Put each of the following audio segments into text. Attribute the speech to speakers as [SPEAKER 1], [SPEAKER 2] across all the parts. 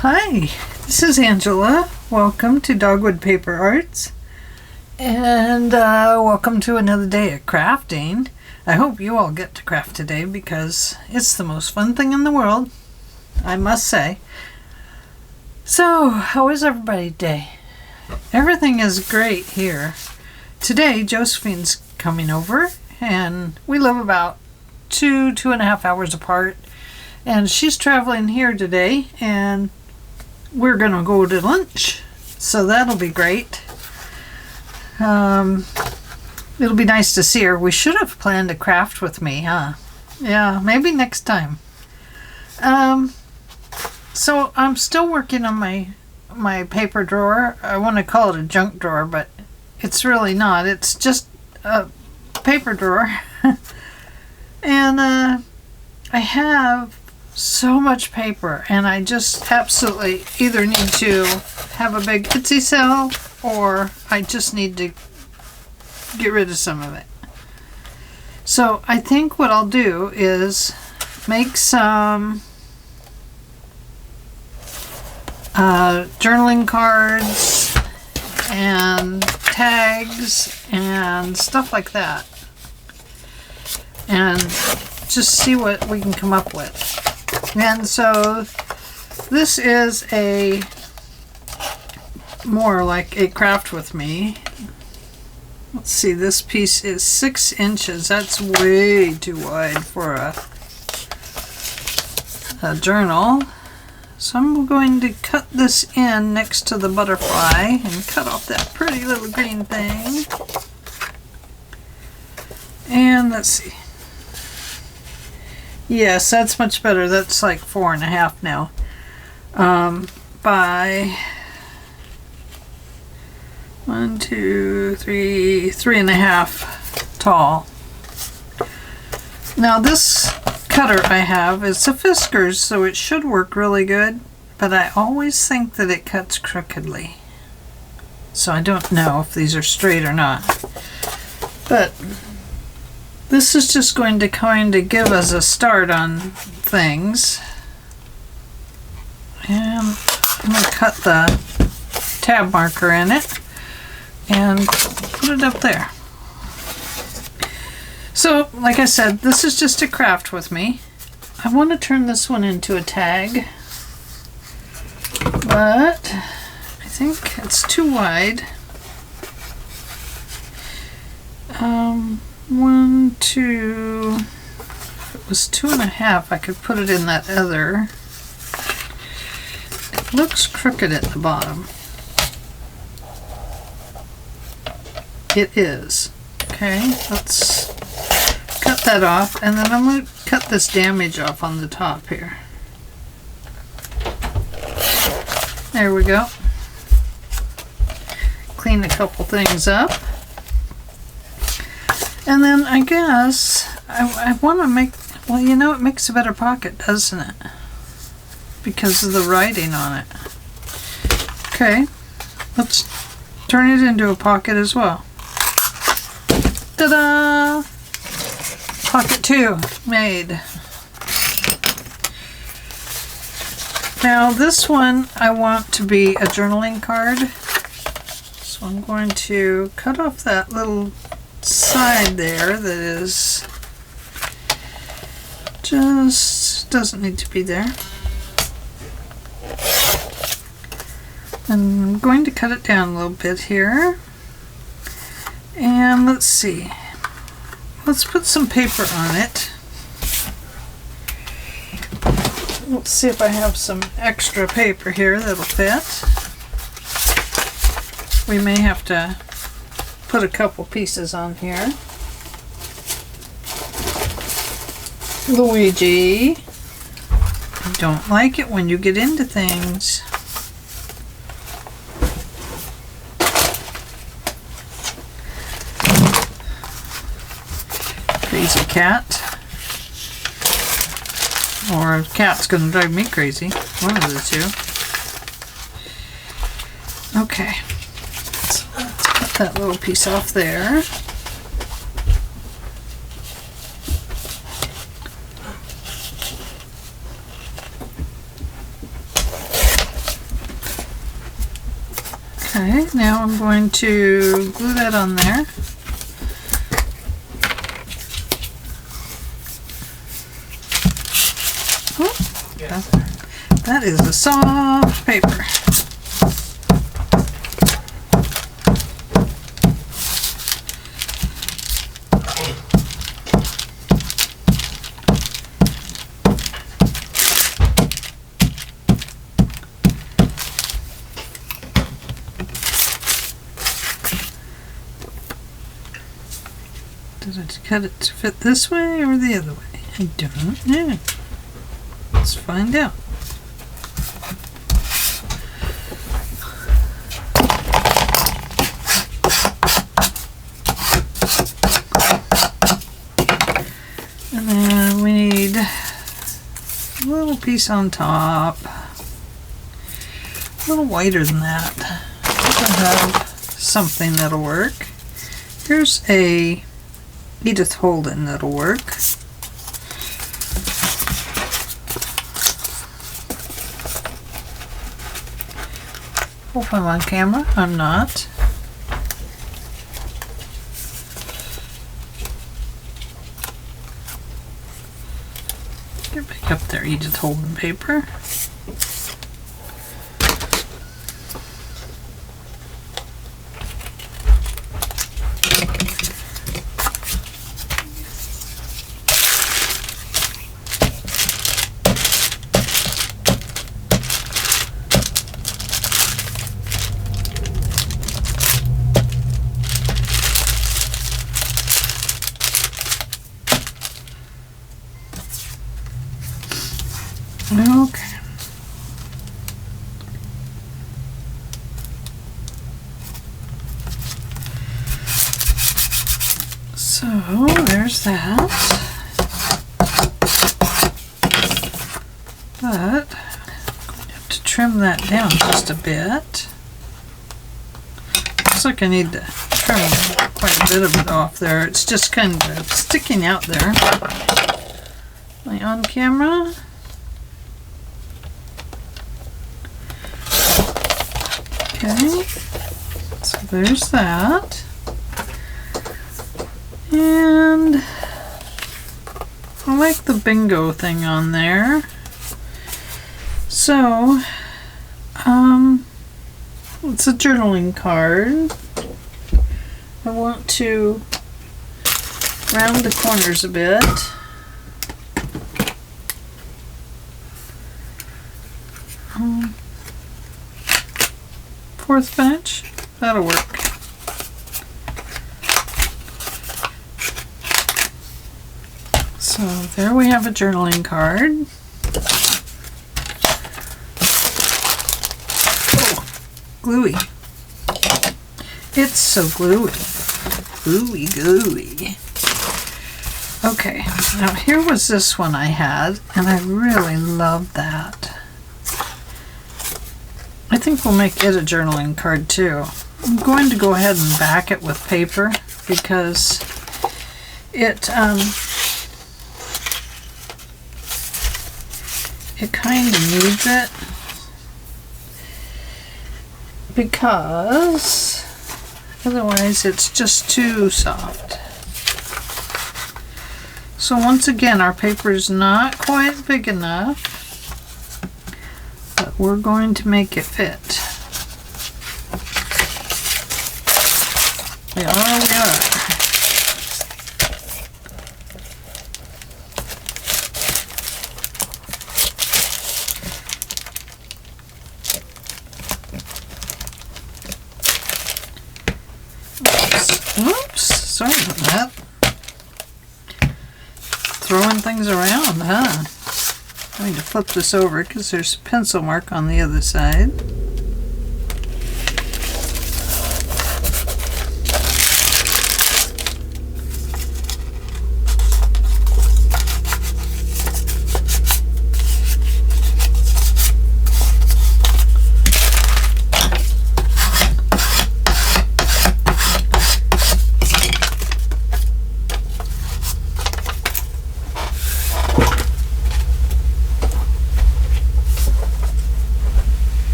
[SPEAKER 1] Hi, this is Angela. Welcome to Dogwood Paper Arts, and welcome to another day of crafting. I hope you all get to craft today because it's the most fun thing in the world, I must say. So, how is everybody's day? Everything is great here. Today, Josephine's coming over, and we live about 2.5 hours apart. And she's traveling here today, and we're gonna go to lunch, so that'll be great. It'll be nice to see her. We should have planned a craft with me, huh? Yeah, maybe next time. So I'm still working on my paper drawer. I want to call it a junk drawer, but it's really not. It's just a paper drawer. And I have so much paper, and I just absolutely either need to have a big Etsy sale or I just need to get rid of some of it. So I think what I'll do is make some journaling cards and tags and stuff like that, and just see what we can come up with. And so this is a more like a craft with me. Let's see, this piece is 6 inches. That's way too wide for a journal. So I'm going to cut this in next to the butterfly and cut off that pretty little green thing. And let's see. Yes, that's much better. That's like 4.5 now. By 1, 2, 3, 3.5 tall. Now this cutter I have is a Fiskars, so it should work really good, but I always think that it cuts crookedly. So I don't know if these are straight or not. But this is just going to kind of give us a start on things. And I'm going to cut the tab marker in it and put it up there. So, like I said, this is just a craft with me. I want to turn this one into a tag, but I think it's too wide. 1, 2, if it was 2.5, I could put it in that other. It looks crooked at the bottom. It is. Okay, let's cut that off, and then I'm going to cut this damage off on the top here. There we go. Clean a couple things up. And then I guess I want to make, well, you know, it makes a better pocket, doesn't it? Because of the writing on it. Okay, let's turn it into a pocket as well. Ta-da! Pocket 2 made. Now this one I want to be a journaling card. So I'm going to cut off that little side there that is just doesn't need to be there. And I'm going to cut it down a little bit here. And let's see. Let's put some paper on it. Let's see if I have some extra paper here that'll fit. We may have to put a couple pieces on here. Luigi, I don't like it when you get into things. Crazy cat. Or a cat's gonna drive me crazy. One of the two. Okay. So let's cut that little piece off there. Okay, now I'm going to glue that on there. Oh, yeah. That is a soft paper. Did I cut it to fit this way or the other way? I don't know. Let's find out. And then we need a little piece on top. A little wider than that. I have something that'll work. Here's a Edith Holden that'll work. Hope I'm on camera. I'm not. Get back up there, Edith Holden paper. Okay. So there's that. But I'm going to have to trim that down just a bit. Looks like I need to trim quite a bit of it off there. It's just kind of sticking out there. Am I on camera? Okay, so there's that. And I like the bingo thing on there. So, it's a journaling card. I want to round the corners a bit. Fourth bench, that'll work. So there we have a journaling card. Oh, gluey. It's so gluey. Gluey, gooey. Okay, now here was this one I had, and I really loved that. I think we'll make it a journaling card too. I'm going to go ahead and back it with paper because it kind of needs it, because otherwise it's just too soft. So once again, our paper is not quite big enough. But we're going to make it fit. We are. Oops, sorry about that. Throwing things around, huh? I need to flip this over because there's a pencil mark on the other side.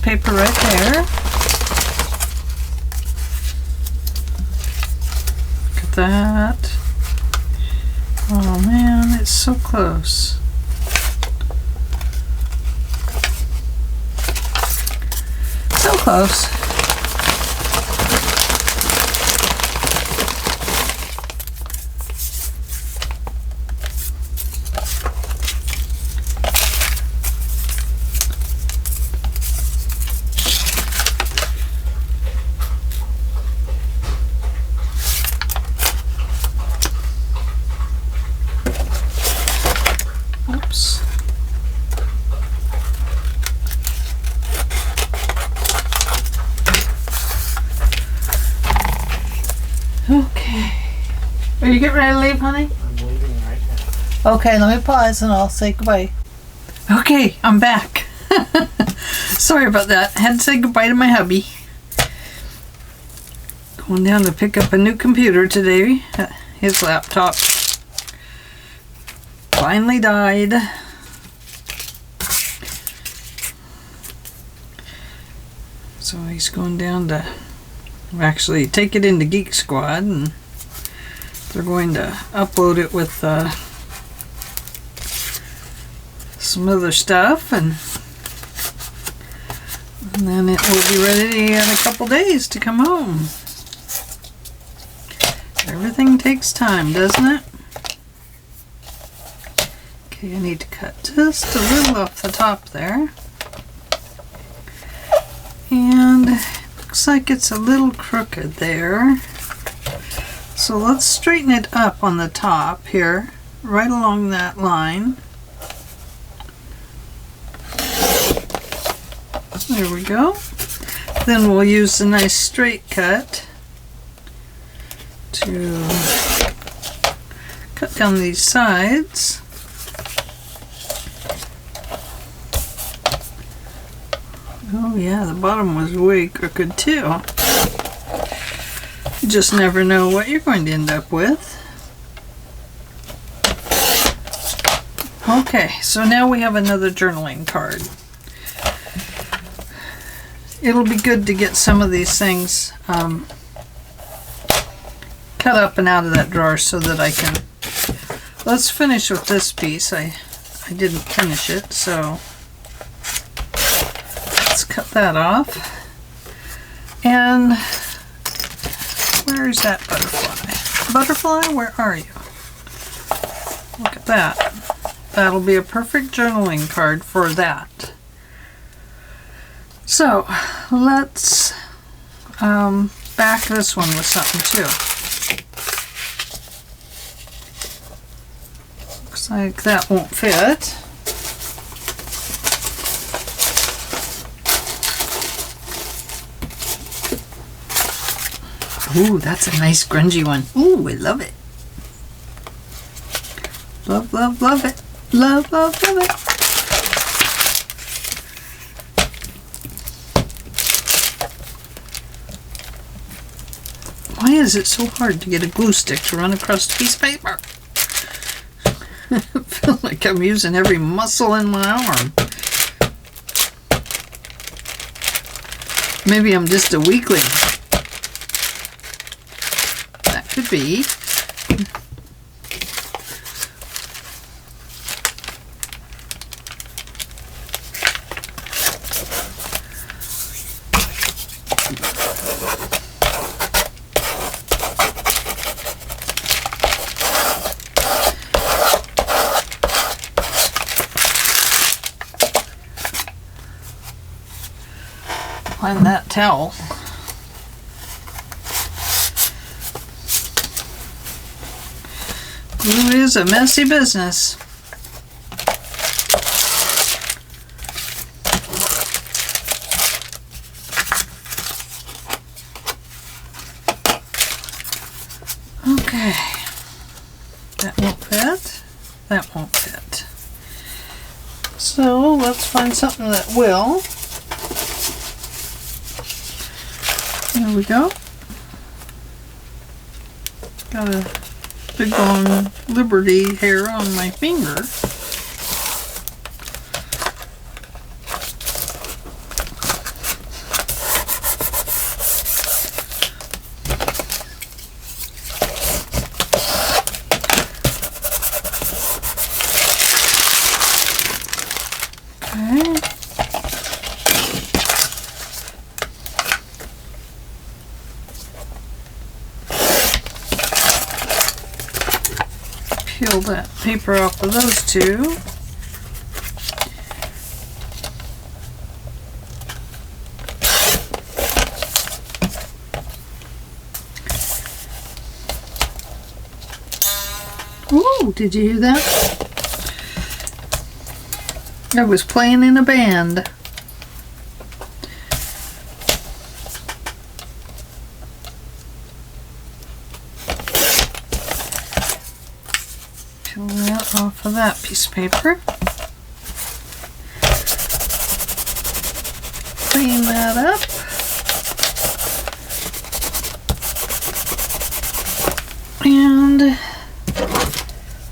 [SPEAKER 1] paper right there. Look at that. Oh man, it's so close. So close. Oops. Okay. Are you getting ready to leave, honey?
[SPEAKER 2] I'm leaving right now.
[SPEAKER 1] Okay, let me pause and I'll say goodbye. Okay, I'm back. Sorry about that. Had to say goodbye to my hubby. Going down to pick up a new computer today. His laptop finally died. So he's going down to actually take it into Geek Squad, and they're going to upload it with some other stuff, and then it will be ready in a couple days to come home. Everything takes time, doesn't it? Okay, I need to cut just a little off the top there. And looks like it's a little crooked there. So let's straighten it up on the top here, right along that line. There we go. Then we'll use a nice straight cut to cut down these sides. Oh yeah, the bottom was way crooked too. You just never know what you're going to end up with. Okay, so now we have another journaling card. It'll be good to get some of these things cut up and out of that drawer so that I can... Let's finish with this piece. I didn't finish it, so let's cut that off. And where's that butterfly? Butterfly, where are you? Look at that. That'll be a perfect journaling card for that. So let's back this one with something too. Looks like that won't fit. Ooh, that's a nice grungy one. Ooh, I love it. Love, love, love it. Love, love, love it. Why is it so hard to get a glue stick to run across a piece of paper? I feel like I'm using every muscle in my arm. Maybe I'm just a weakling. That could be. Find that towel. Glue is a messy business. Okay. That won't fit. That won't fit. So let's find something that will. There we go. Got a big long Liberty hair on my finger. peel that paper off of those two. Ooh, did you hear that? I was playing in a band. Peel that off of that piece of paper. Clean that up. And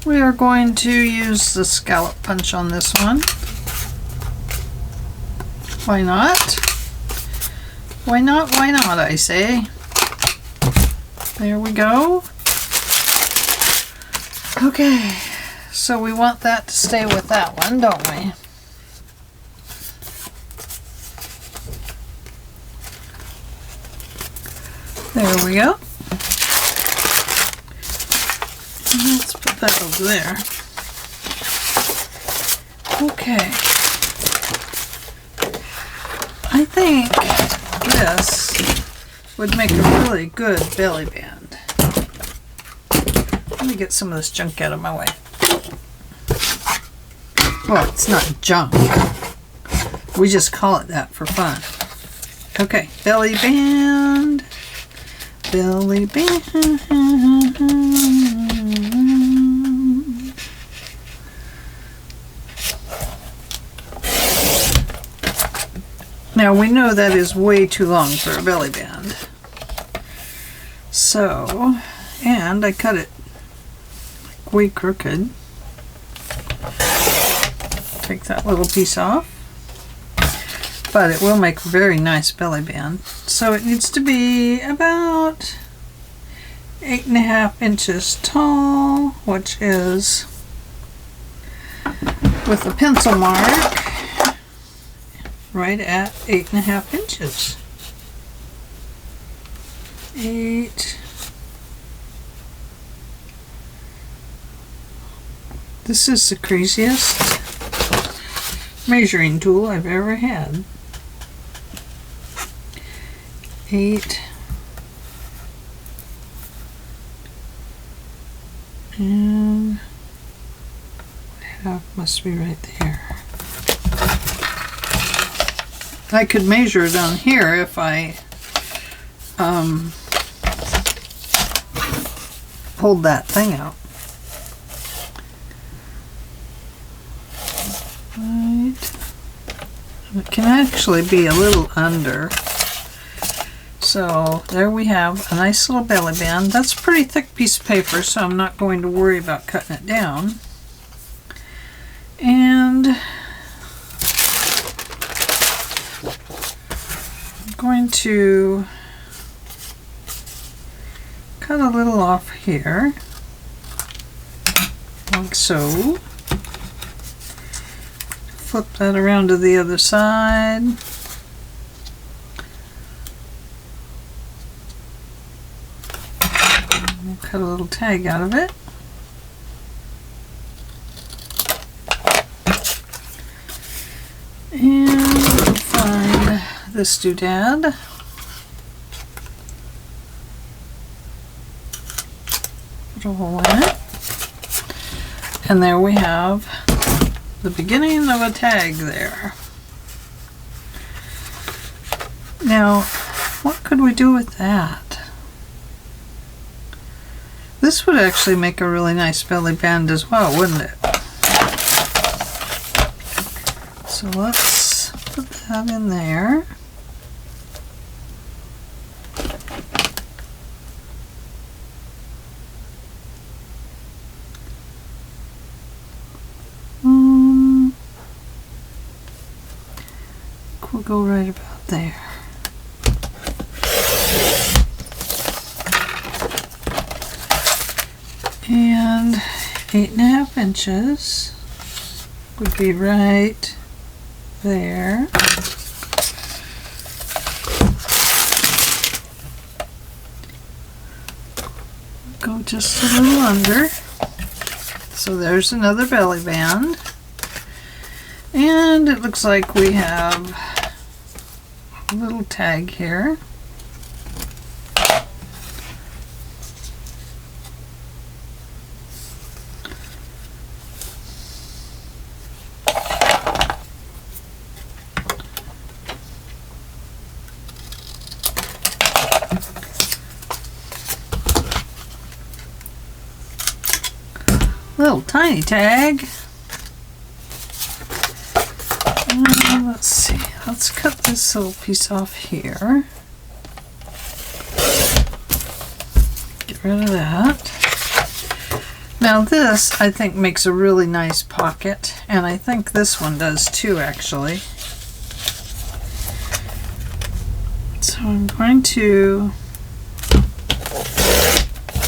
[SPEAKER 1] we are going to use the scallop punch on this one. Why not? Why not? Why not, I say. There we go. Okay, so we want that to stay with that one, don't we? There we go. Let's put that over there. Okay. I think this would make a really good belly band. Let me get some of this junk out of my way. Well, it's not junk. We just call it that for fun. Okay, belly band. Belly band. Now we know that is way too long for a belly band. So, and I cut it like way crooked. Take that little piece off. But it will make a very nice belly band. So it needs to be about 8.5 inches tall, which is with a pencil mark right at 8.5 inches. 8. This is the craziest measuring tool I've ever had. 8. And half must be right there. I could measure down here if I pulled that thing out. Right. It can actually be a little under. So there we have a nice little belly band. That's a pretty thick piece of paper, so I'm not going to worry about cutting it down. And I'm going to cut a little off here, like so. Flip that around to the other side. We'll cut a little tag out of it. And we'll find this doodad. Put a hole in it. And there we have the beginning of a tag there. Now, what could we do with that? This would actually make a really nice belly band as well, wouldn't it? So let's put that in there. We'll go right about there. And 8.5 inches would be right there. Go just a little under. So there's another belly band. And it looks like we have a little tag here. Little tiny tag. Let's see. Let's cut this little piece off here. Get rid of that. Now this, I think, makes a really nice pocket, and I think this one does too, actually. So I'm going to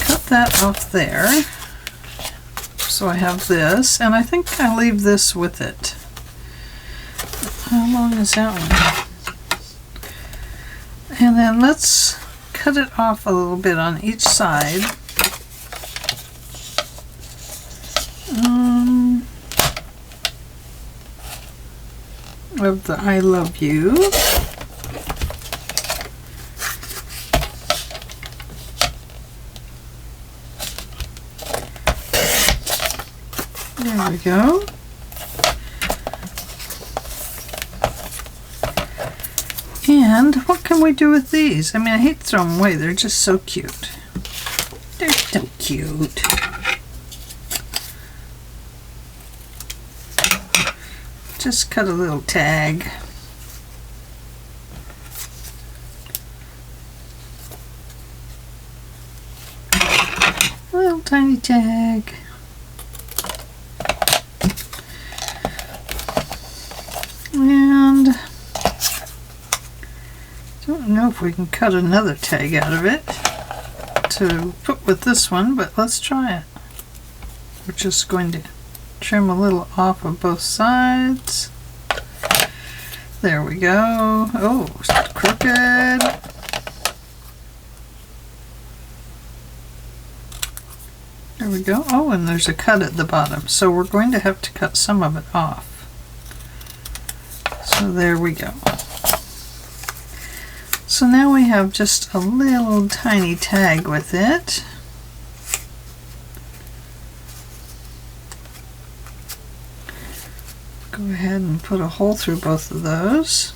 [SPEAKER 1] cut that off there. So I have this, and I think I'll leave this with it. How long is that one? And then let's cut it off a little bit on each side. Of the I love you. There we go. And what can we do with these? I mean, I hate to throw them away. They're just so cute. They're so cute. Just cut a little tag. A little tiny tag. And I don't know if we can cut another tag out of it to put with this one, but let's try it. We're just going to trim a little off of both sides. There we go. Oh, it's crooked. There we go. Oh, and there's a cut at the bottom, so we're going to have to cut some of it off. So there we go. So now we have just a little tiny tag with it. Go ahead and put a hole through both of those.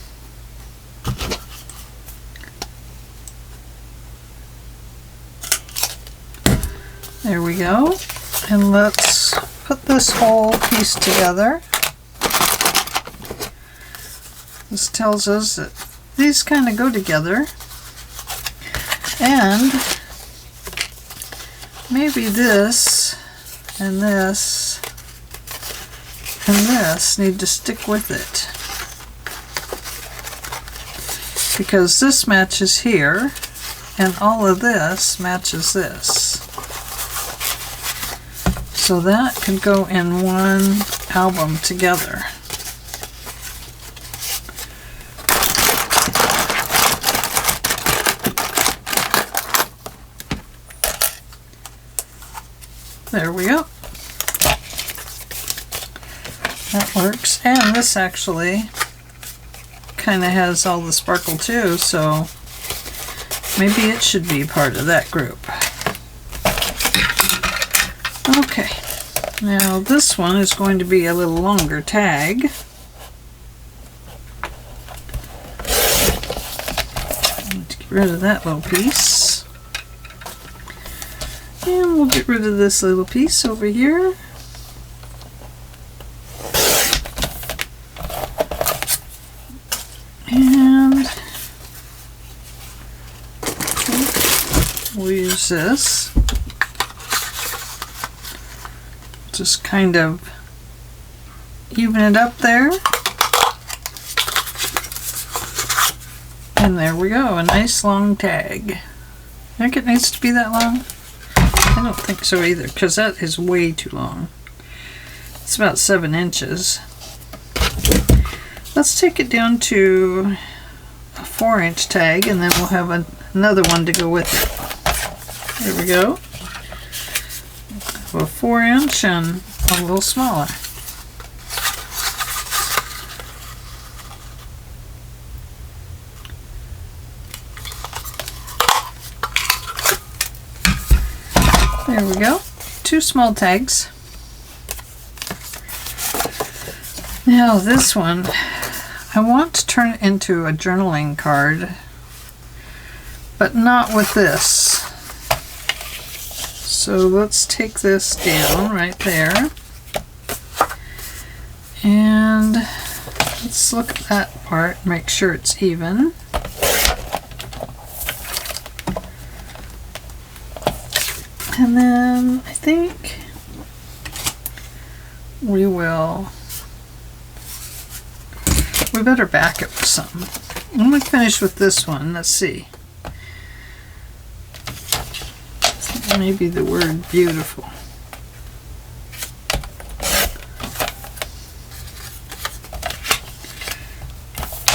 [SPEAKER 1] There we go. And let's put this whole piece together. This tells us that these kind of go together, and maybe this and this and this need to stick with it, because this matches here and all of this matches this, so that can go in one album together. There we go. That works. And this actually kind of has all the sparkle too, so maybe it should be part of that group. Okay. Now this one is going to be a little longer tag. Need to get rid of that little piece. And we'll get rid of this little piece over here. And we'll use this. Just kind of even it up there. And there we go, a nice long tag. Think it needs to be that long? I don't think so either, because that is way too long. It's about 7 inches. Let's take it down to a 4-inch tag, and then we'll have another one to go with it. There we go. A 4-inch, and a little smaller. There we go. 2 small tags. Now this one, I want to turn it into a journaling card, but not with this. So let's take this down right there. And let's look at that part, make sure it's even. And then I think we better back it with something. I'm going to finish with this one. Let's see. Maybe the word beautiful.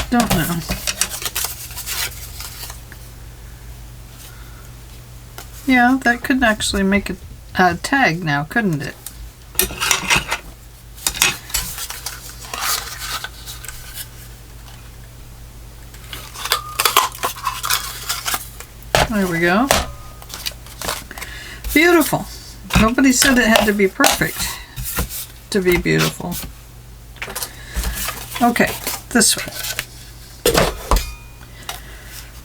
[SPEAKER 1] Don't know. Yeah, that could actually make a tag now, couldn't it? There we go. Beautiful. Nobody said it had to be perfect to be beautiful. Okay, this one.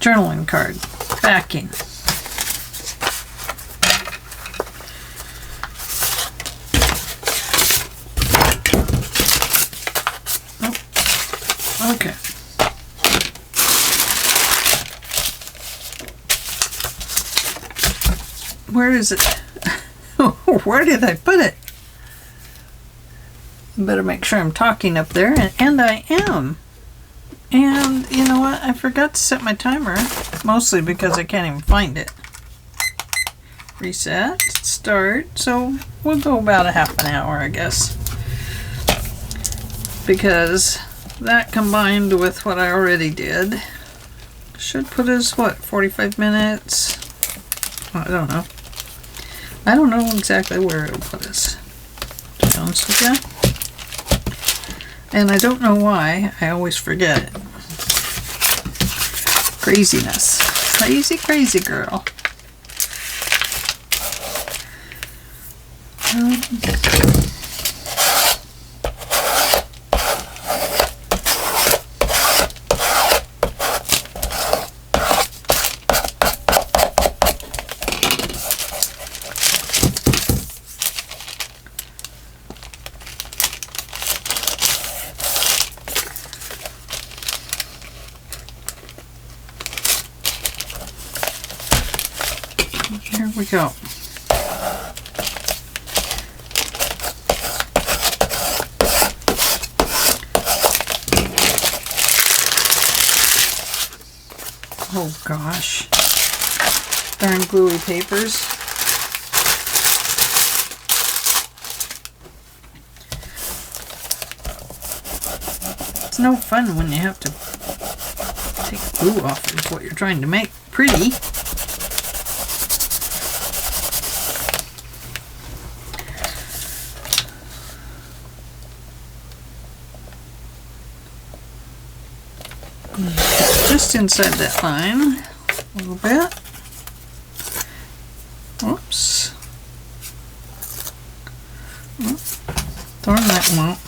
[SPEAKER 1] Journaling card. Backing. Oh, okay. Where is it? Where did I put it? Better make sure I'm talking up there, and I am. And you know what? I forgot to set my timer, mostly because I can't even find it. Reset, start. So we'll go about a half an hour, I guess. Because that combined with what I already did should put us, what, 45 minutes? I don't know. I don't know exactly where it'll put us, to be honest with you. And I don't know why. I always forget it. Craziness. Crazy girl. Here we go. Oh gosh. Darn gluey papers. It's no fun when you have to take glue off of what you're trying to make pretty. Just inside that line a little bit. Oops. Darn that won't.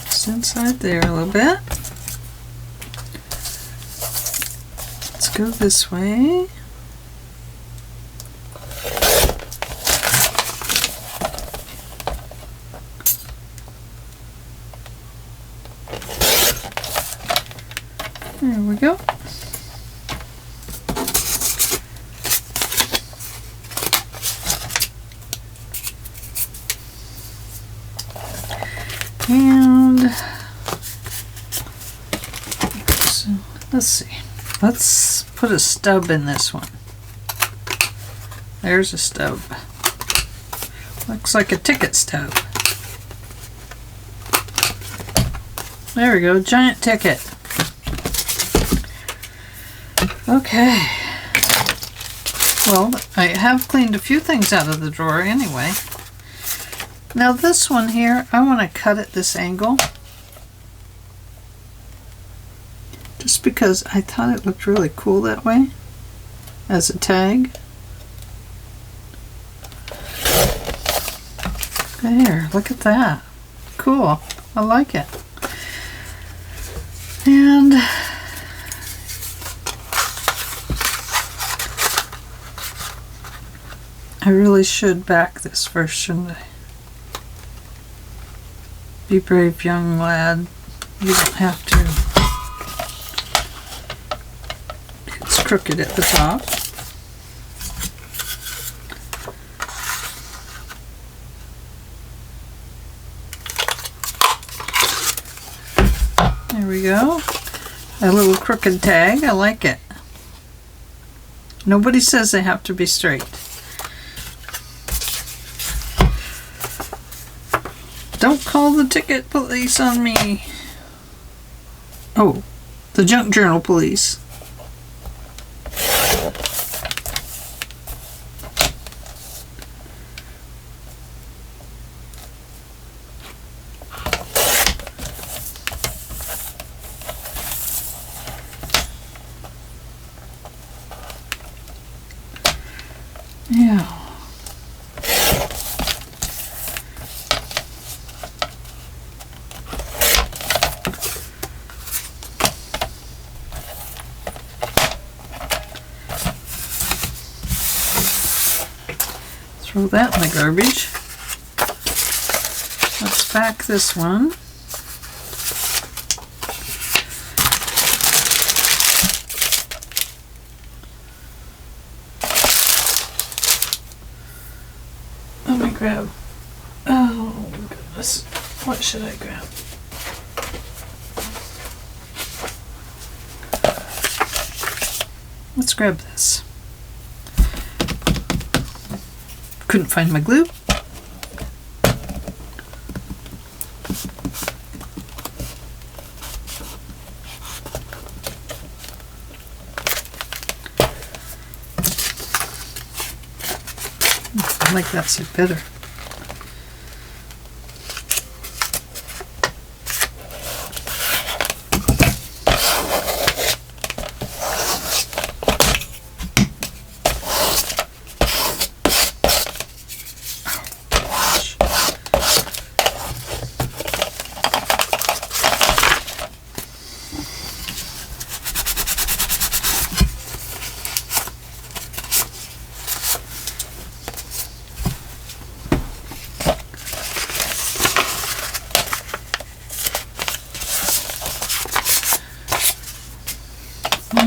[SPEAKER 1] Just inside there a little bit. Let's go this way. There we go. And so, let's see. Let's put a stub in this one. There's a stub. Looks like a ticket stub. There we go, giant ticket. Okay. Well, I have cleaned a few things out of the drawer anyway. Now this one here, I want to cut at this angle. Just because I thought it looked really cool that way as a tag. There, look at that. Cool. I like it. And I really should back this first, shouldn't I? Be brave, young lad. You don't have to. It's crooked at the top. There we go. A little crooked tag. I like it. Nobody says they have to be straight. Don't call the ticket police on me. Oh, the junk journal police. Yeah. Throw that in the garbage. Let's back this one. Let me grab. Oh goodness. What should I grab? Let's grab this. Couldn't find my glue. I like that suit better.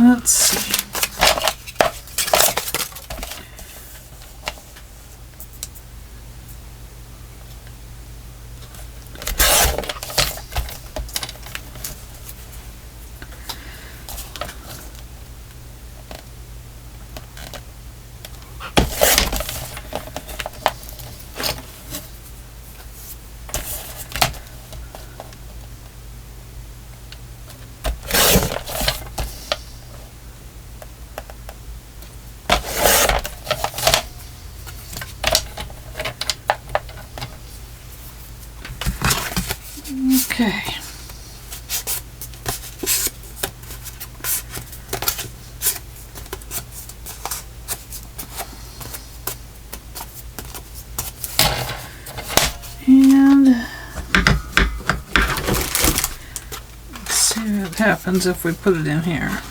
[SPEAKER 1] Let's see. Okay. And let's see what happens if we put it in here.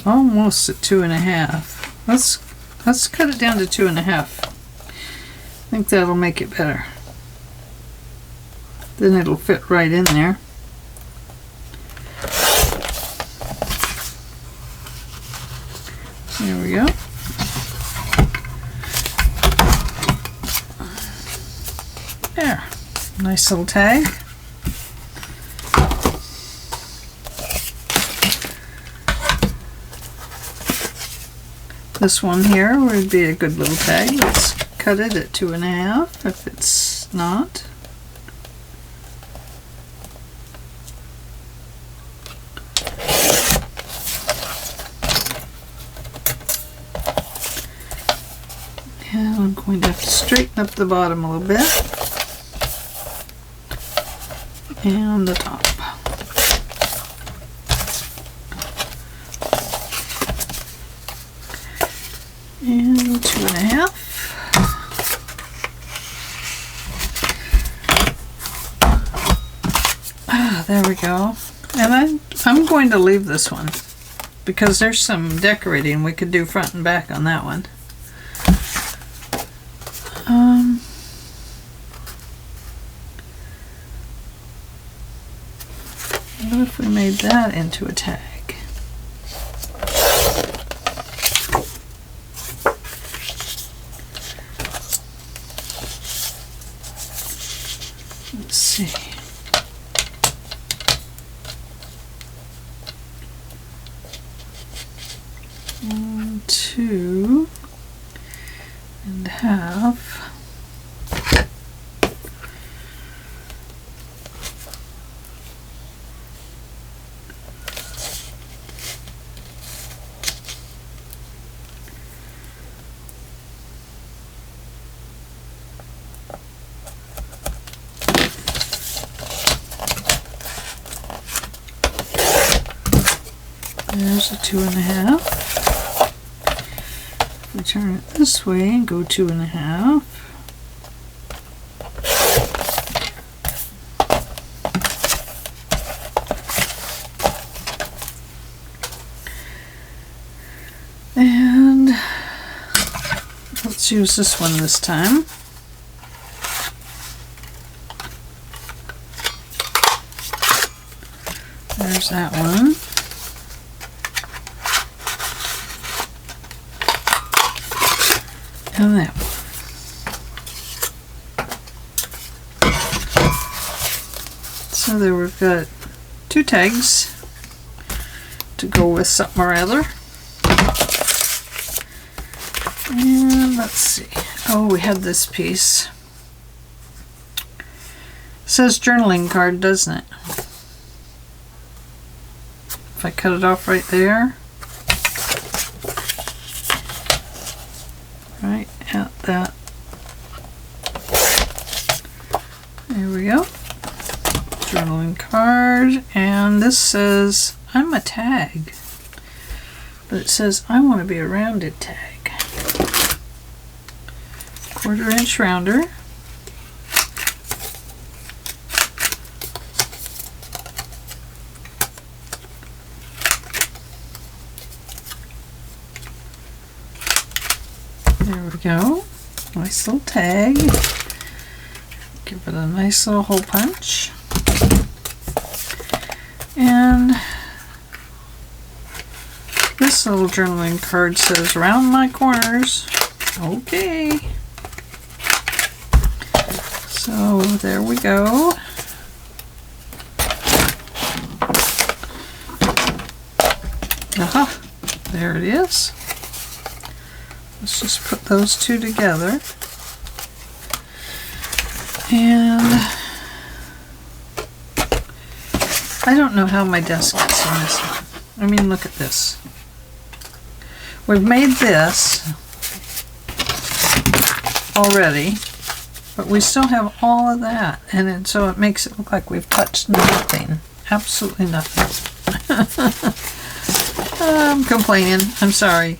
[SPEAKER 1] Almost at 2.5. Let's cut it down to 2.5. I think that'll make it better. Then it'll fit right in there. There we go. There. Nice little tag. This one here would be a good little tag. Let's cut it at 2.5 if it's not. And I'm going to have to straighten up the bottom a little bit. And the top. And 2.5. There we go. And I'm going to leave this one because there's some decorating we could do front and back on that one. What if we made that into a tag? Let's see. One, 2.5. There's a 2.5. We turn it this way and go 2.5. And let's use this one this time. There's that one. And that one. So there we've got 2 tags to go with something or other. And let's see. Oh, we had this piece. It says journaling card, doesn't it? If I cut it off right there. Right at that. There we go. Journaling card. And this says, I'm a tag. But it says, I want to be a rounded tag. 1/4 inch rounder. There we go. Nice little tag. Give it a nice little hole punch. And this little journaling card says, round my corners. Okay. So there we go. Aha, there it is. Let's just put those 2 together. And I don't know how my desk gets in this one. I mean, look at this. We've made this already, but we still have all of that, and so it makes it look like we've touched nothing. Absolutely nothing. I'm complaining. I'm sorry.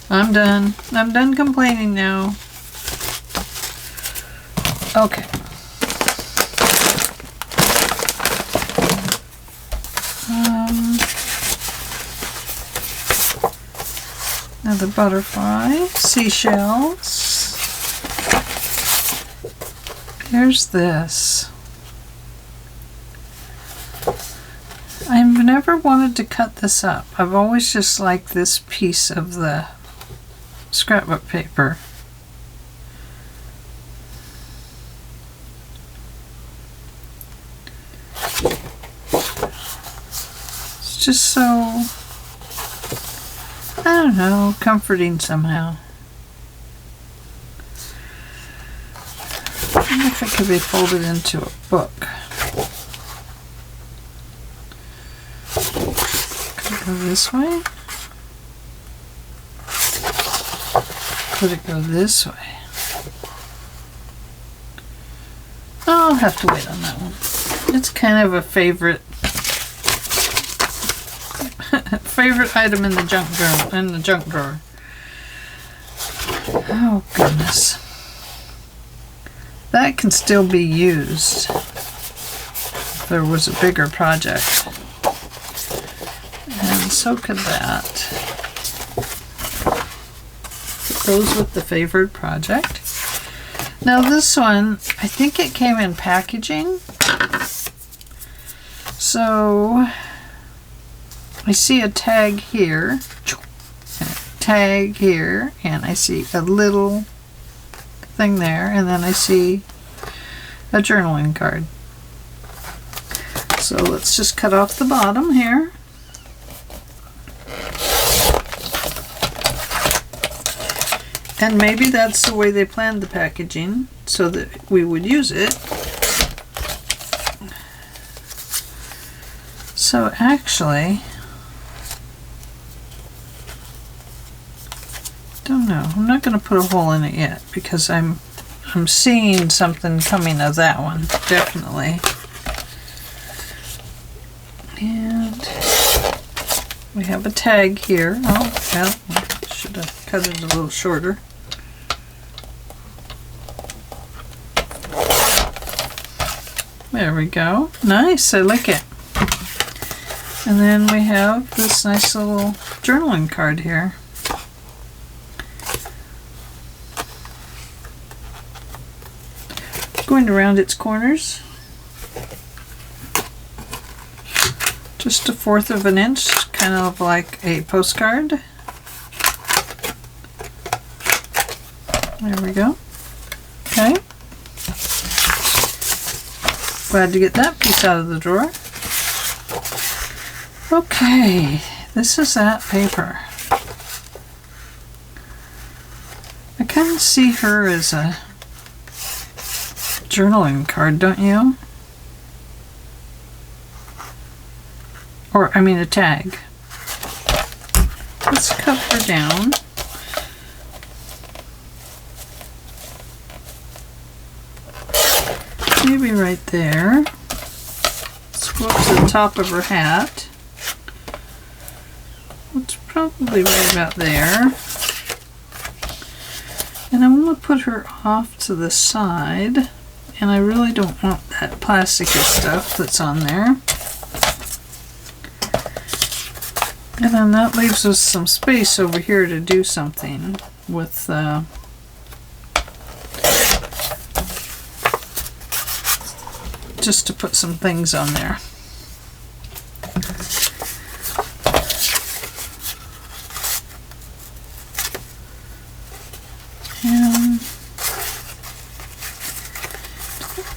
[SPEAKER 1] I'm done. I'm done complaining now. Okay. Another butterfly, seashells. There's this. I've never wanted to cut this up. I've always just liked this piece of the scrapbook paper. It's just so I don't know, comforting somehow. I wonder if it could be folded into a book. Could it go this way? Could it go this way? I'll have to wait on that one. It's kind of a favorite item in the junk drawer. Oh goodness. That can still be used if there was a bigger project. And so could that. It goes with the favored project. Now this one, I think it came in packaging. So I see a tag here, and a tag here, and I see a little thing there, and then I see a journaling card. So let's just cut off the bottom here. And maybe that's the way they planned the packaging so that we would use it. So actually, don't know. I'm not going to put a hole in it yet because I'm seeing something coming of that one, definitely. And we have a tag here. Oh, well, should have cut it a little shorter. There we go. Nice, I like it. And then we have this nice little journaling card here. Going around its corners. Just 1/4 of an inch, kind of like a postcard. There we go. Okay. Glad to get that piece out of the drawer. Okay, this is that paper. I kind of see her as a journaling card, don't you? Or, I mean, a tag. Let's cut her down. Maybe right there. Let's go up to the top of her hat. It's probably right about there. And I'm going to put her off to the side. And I really don't want that plasticky stuff that's on there. And then that leaves us some space over here to do something with just to put some things on there. And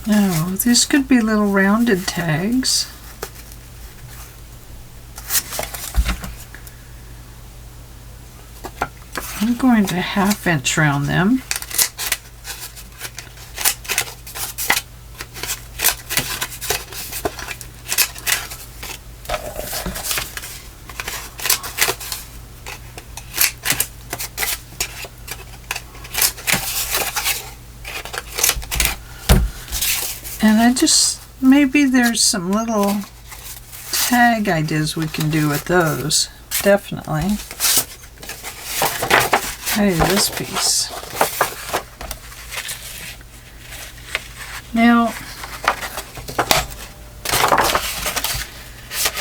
[SPEAKER 1] now these could be little rounded tags. I'm going to 1/2 inch round them. And I just, maybe there's some little tag ideas we can do with those. Definitely. Hey, this piece. Now,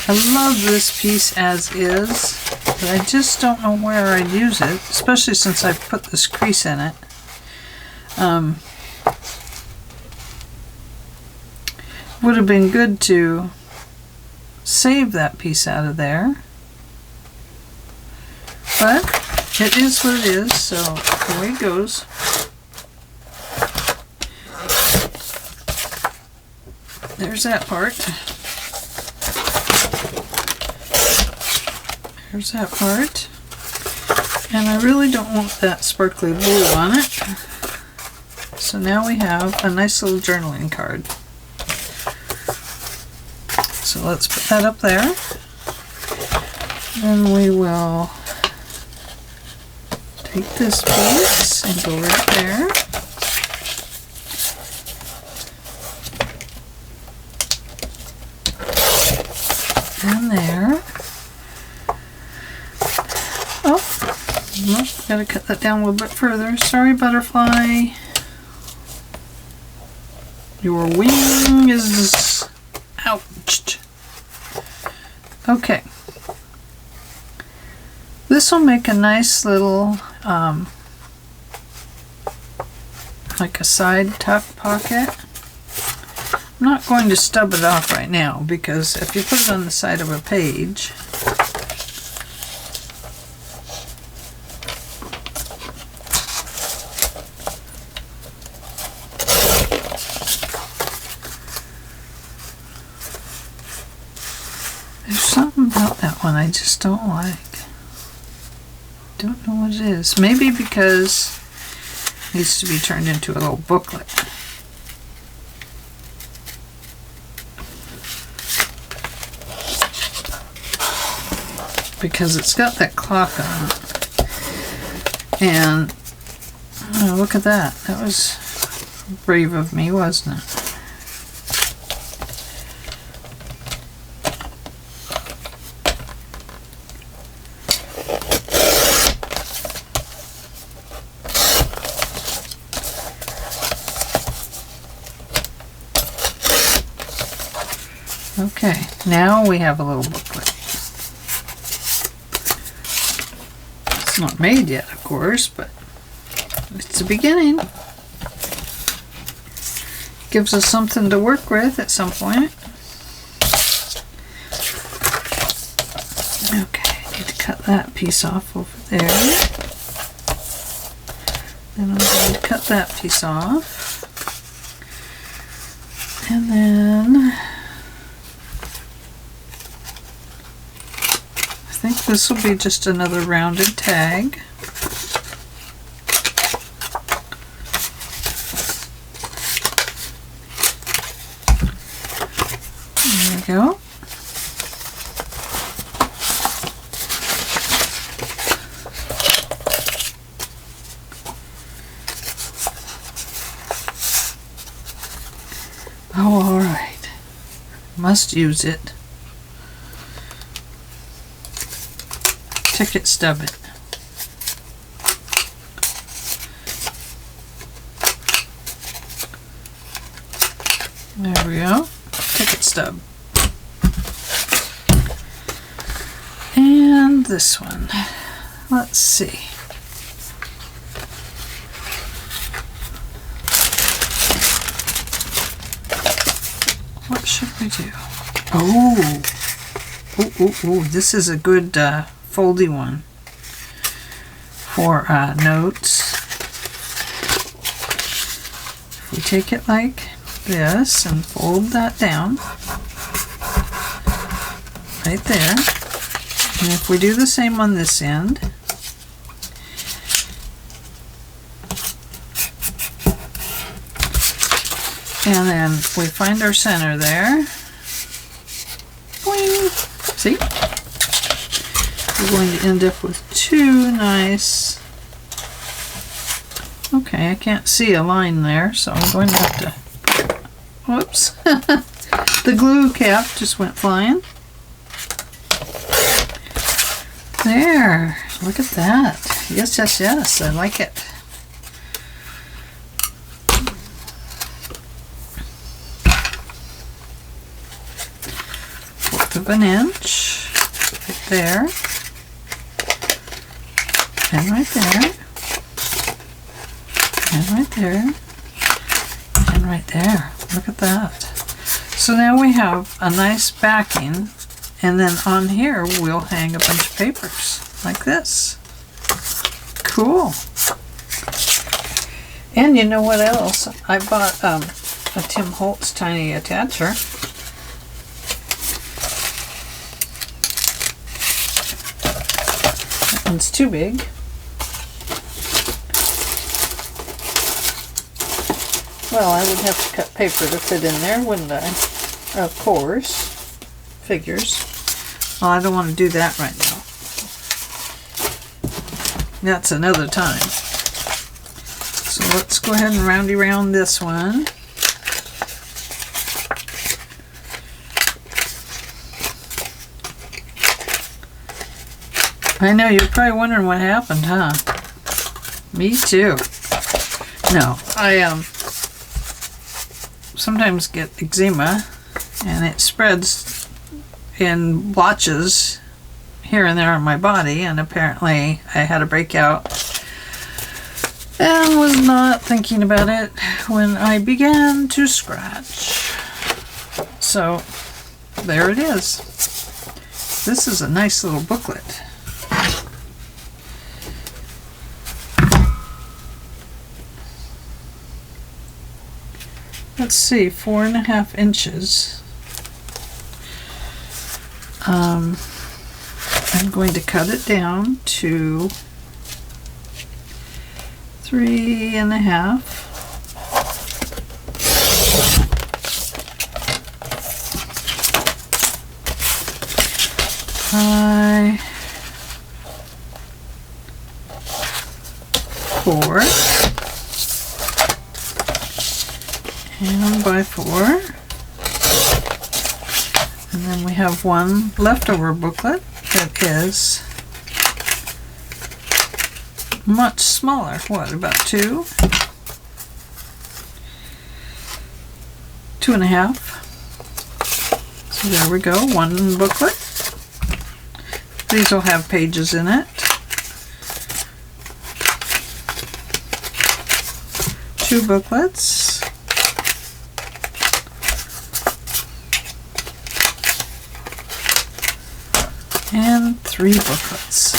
[SPEAKER 1] I love this piece as is, but I just don't know where I'd use it, especially since I've put this crease in it. Would have been good to save that piece out of there, but it is what it is, so away it goes. There's that part. There's that part. And I really don't want that sparkly blue on it. So now we have a nice little journaling card. So let's put that up there. Then we will take this piece and go right there. And there. Oh, nope, gotta cut that down a little bit further. Sorry, butterfly. Your wing is ouched. Okay. This will make a nice little, like a side tuck pocket. I'm not going to stub it off right now because if you put it on the side of a page, there's something about that one I just don't like. Don't know what it is. Maybe because it needs to be turned into a little booklet. Because it's got that clock on it. And oh, look at that. That was brave of me, wasn't it? Okay, now we have a little booklet. It's not made yet, of course, but it's a beginning. Gives us something to work with at some point. Okay, I need to cut that piece off over there. Then I'm going to cut that piece off. And then I think this will be just another rounded tag. There we go. Oh, all right. Must use it. Ticket stub it. There we go. Ticket stub. And this one. Let's see. What should we do? Oh, this is a good foldy one for notes. If we take it like this and fold that down right there, and if we do the same on this end, and then we find our center there. Boing. See? We're going to end up with two nice... Okay, I can't see a line there, so I'm going to have to... Whoops. The glue cap just went flying. There. Look at that. Yes, yes, yes. I like it. 1/4 of an inch. Right there. And right there. And right there. And right there. Look at that. So now we have a nice backing, and then on here we'll hang a bunch of papers like this. Cool. And you know what else? I bought a Tim Holtz tiny attacher. That one's too big. Well, I would have to cut paper to fit in there, wouldn't I? Of course. Figures. Well, I don't want to do that right now. That's another time. So let's go ahead and roundy round this one. I know, you're probably wondering what happened, huh? Me too. No, I sometimes get eczema and it spreads in blotches here and there on my body, and apparently I had a breakout and was not thinking about it when I began to scratch. So there it is. This is a nice little booklet. Let's see, 4.5 inches. I'm going to cut it down to 3.5. By 4. And by 4. And then we have one leftover booklet that is much smaller. What, about 2? 2.5. So there we go, one booklet. These will have pages in it. 2 booklets. And 3 booklets.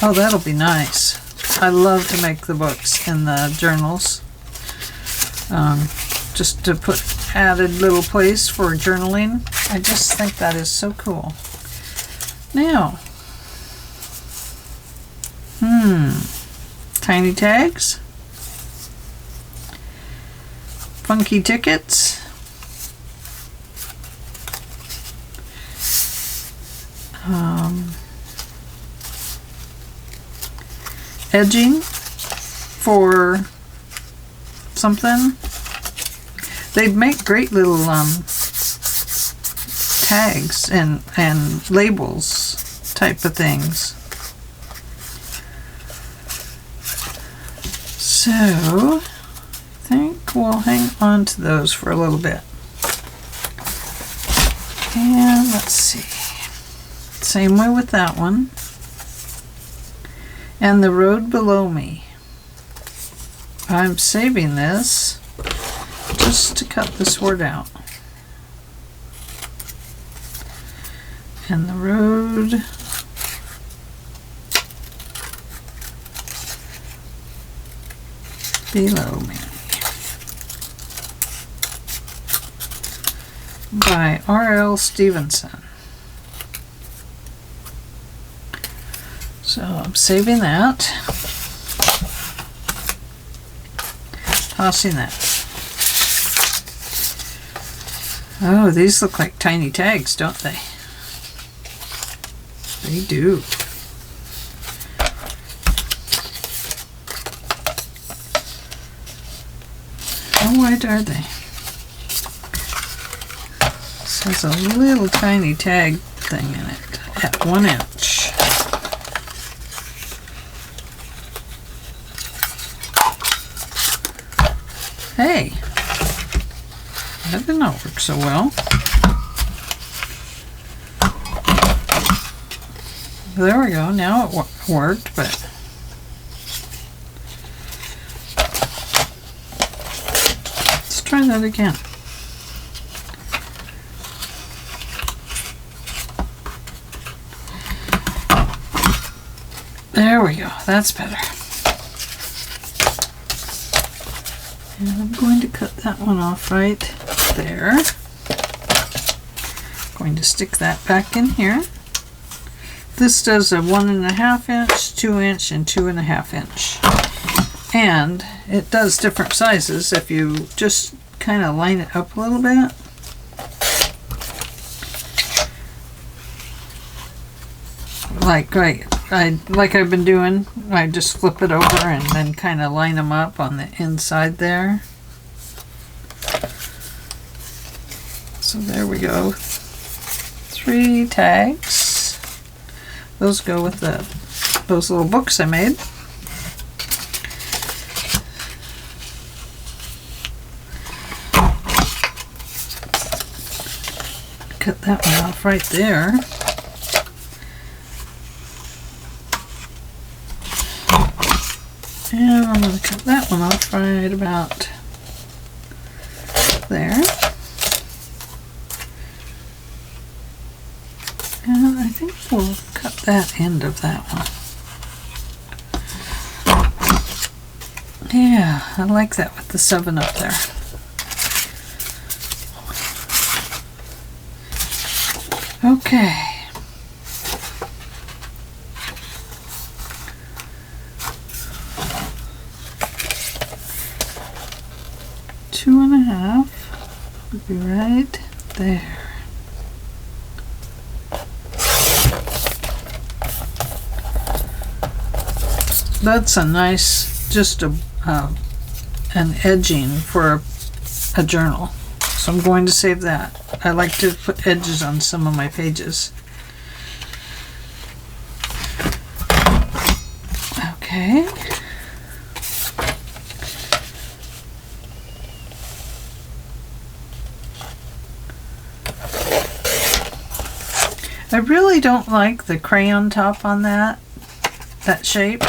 [SPEAKER 1] Oh, that'll be nice. I love to make the books in the journals. Just to put added little place for journaling. I just think that is so cool. Now, tiny tags. Funky tickets. Edging for something. They make great little tags and labels type of things. So I think we'll hang on to those for a little bit. And let's see. Same way with that one. And the road below me. I'm saving this just to cut this word out. And the road below me. By R.L. Stevenson. So I'm saving that, tossing that. Oh, these look like tiny tags, don't they? They do. How wide are they? This has a little tiny tag thing in it at 1 inch. Hey, that did not work so well. There we go, now it worked, but let's try that again. There we go, that's better. And I'm going to cut that one off right there. Going to stick that back in here. This does a 1.5 inch, 2 inch, and 2.5 inch. And it does different sizes if you just kind of line it up a little bit. Like I've been doing, I just flip it over and then kind of line them up on the inside there. So there we go. 3 tags. Those go with those little books I made. Cut that one off right there. And I'm going to cut that one off right about there. And I think we'll cut that end of that one. Yeah, I like that with the 7 up there. Okay. Two and a half would be right there. That's a nice, just an edging for a journal. So I'm going to save that. I like to put edges on some of my pages. Okay. I really don't like the crayon top on that shape.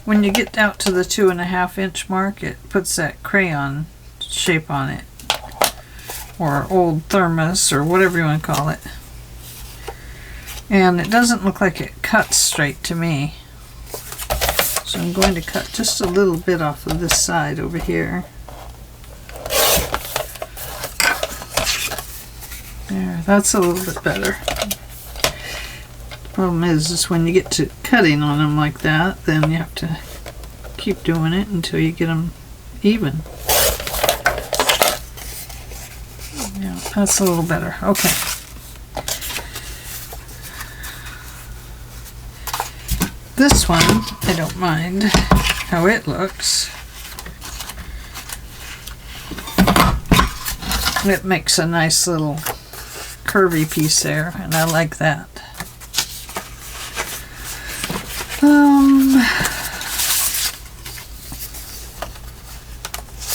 [SPEAKER 1] When you get out to the 2.5 inch mark, it puts that crayon shape on it. Or old thermos, or whatever you want to call it. And it doesn't look like it cuts straight to me. So I'm going to cut just a little bit off of this side over here. There, that's a little bit better. Problem is when you get to cutting on them like that, then you have to keep doing it until you get them even. Yeah, that's a little better. Okay. This one, I don't mind how it looks. It makes a nice little curvy piece there, and I like that.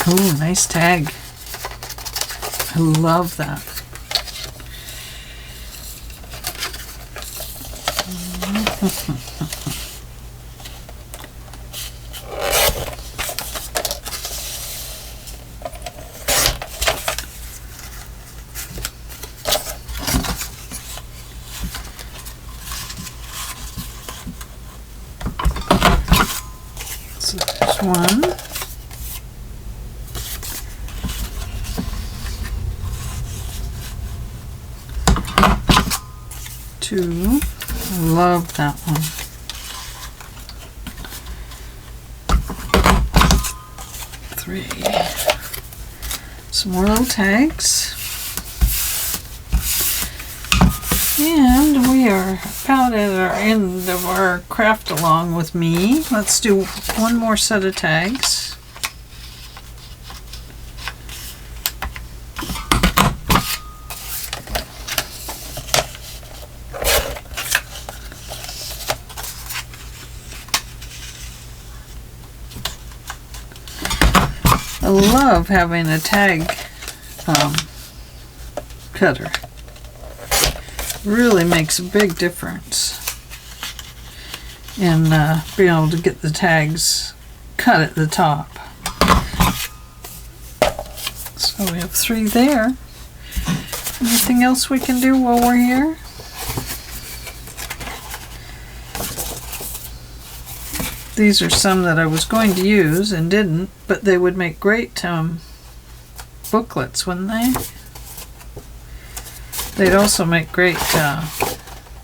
[SPEAKER 1] Oh, nice tag. I love that. So there's one. Two. Love that one. Three. Some more little tags. And we are about at our end of our craft along with me. Let's do one more set of tags. I love having a tag cutter. Really makes a big difference in being able to get the tags cut at the top. So we have 3 there. Anything else we can do while we're here? These are some that I was going to use and didn't, but they would make great booklets, wouldn't they? They'd also make great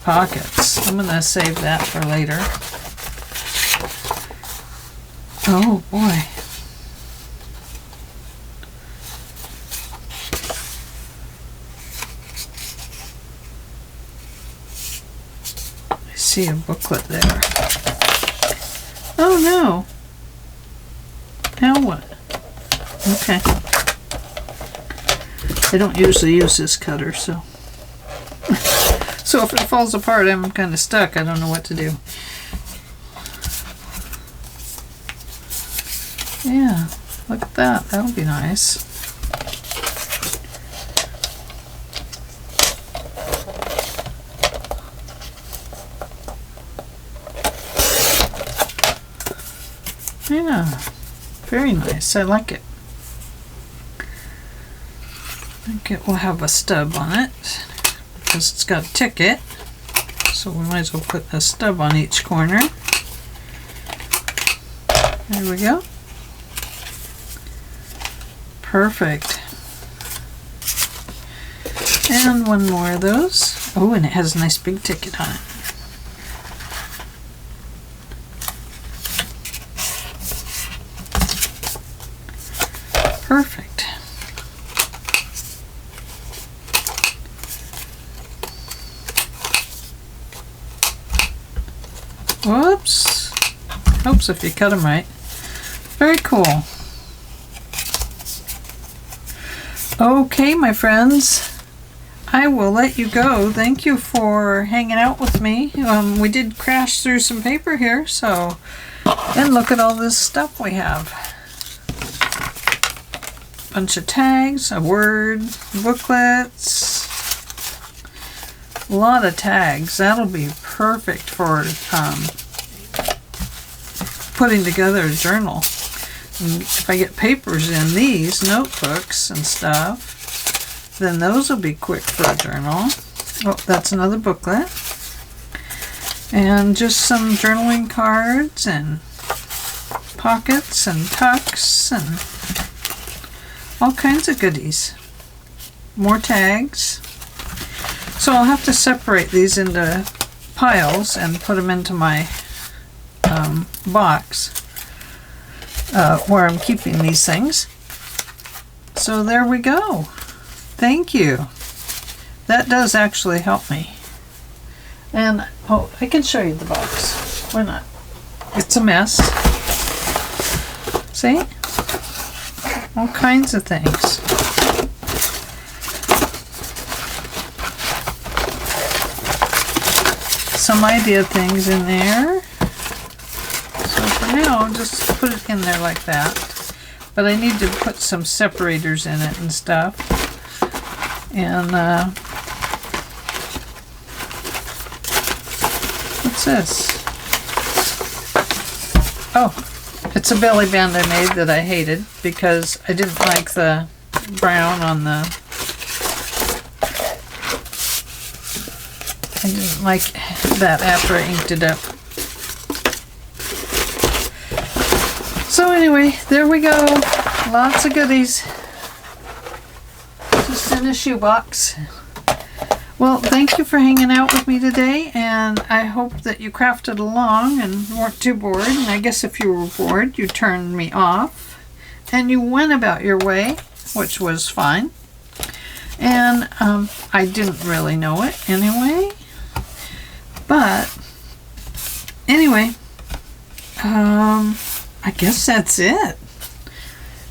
[SPEAKER 1] pockets. I'm going to save that for later. Oh boy. see a booklet there. Oh no. Now what? Okay. I don't usually use this cutter, so. So if it falls apart, I'm kind of stuck. I don't know what to do. Yeah, look at that. That'll be nice. Yeah, very nice. I like it. I think it will have a stub on it because it's got a ticket. So we might as well put a stub on each corner. There we go. Perfect. And one more of those. Oh, and it has a nice big ticket on it. Perfect. Whoops. Helps if you cut them right. Very cool. Okay, my friends. I will let you go. Thank you for hanging out with me. We did crash through some paper here, so... And look at all this stuff we have. Bunch of tags, a word, booklets, a lot of tags. That'll be perfect for putting together a journal. And if I get papers in these notebooks and stuff, then those will be quick for a journal. Oh, that's another booklet. And just some journaling cards and pockets and tucks and all kinds of goodies. More tags. So I'll have to separate these into piles and put them into my box where I'm keeping these things. So there we go. Thank you. That does actually help me. And oh, I can show you the box. Why not? It's a mess. See? All kinds of things. Some idea things in there. So for now, I'll just put it in there like that. But I need to put some separators in it and stuff. And what's this? Oh. It's a belly band I made that I hated because I didn't like the brown on the... I didn't like that after I inked it up. So anyway, there we go. Lots of goodies. Just in a shoebox. Well, thank you for hanging out with me today, and I hope that you crafted along and weren't too bored. And I guess if you were bored, you turned me off and you went about your way, which was fine. And I didn't really know it anyway. But anyway, I guess that's it.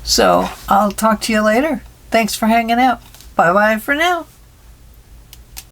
[SPEAKER 1] So I'll talk to you later. Thanks for hanging out. Bye-bye for now.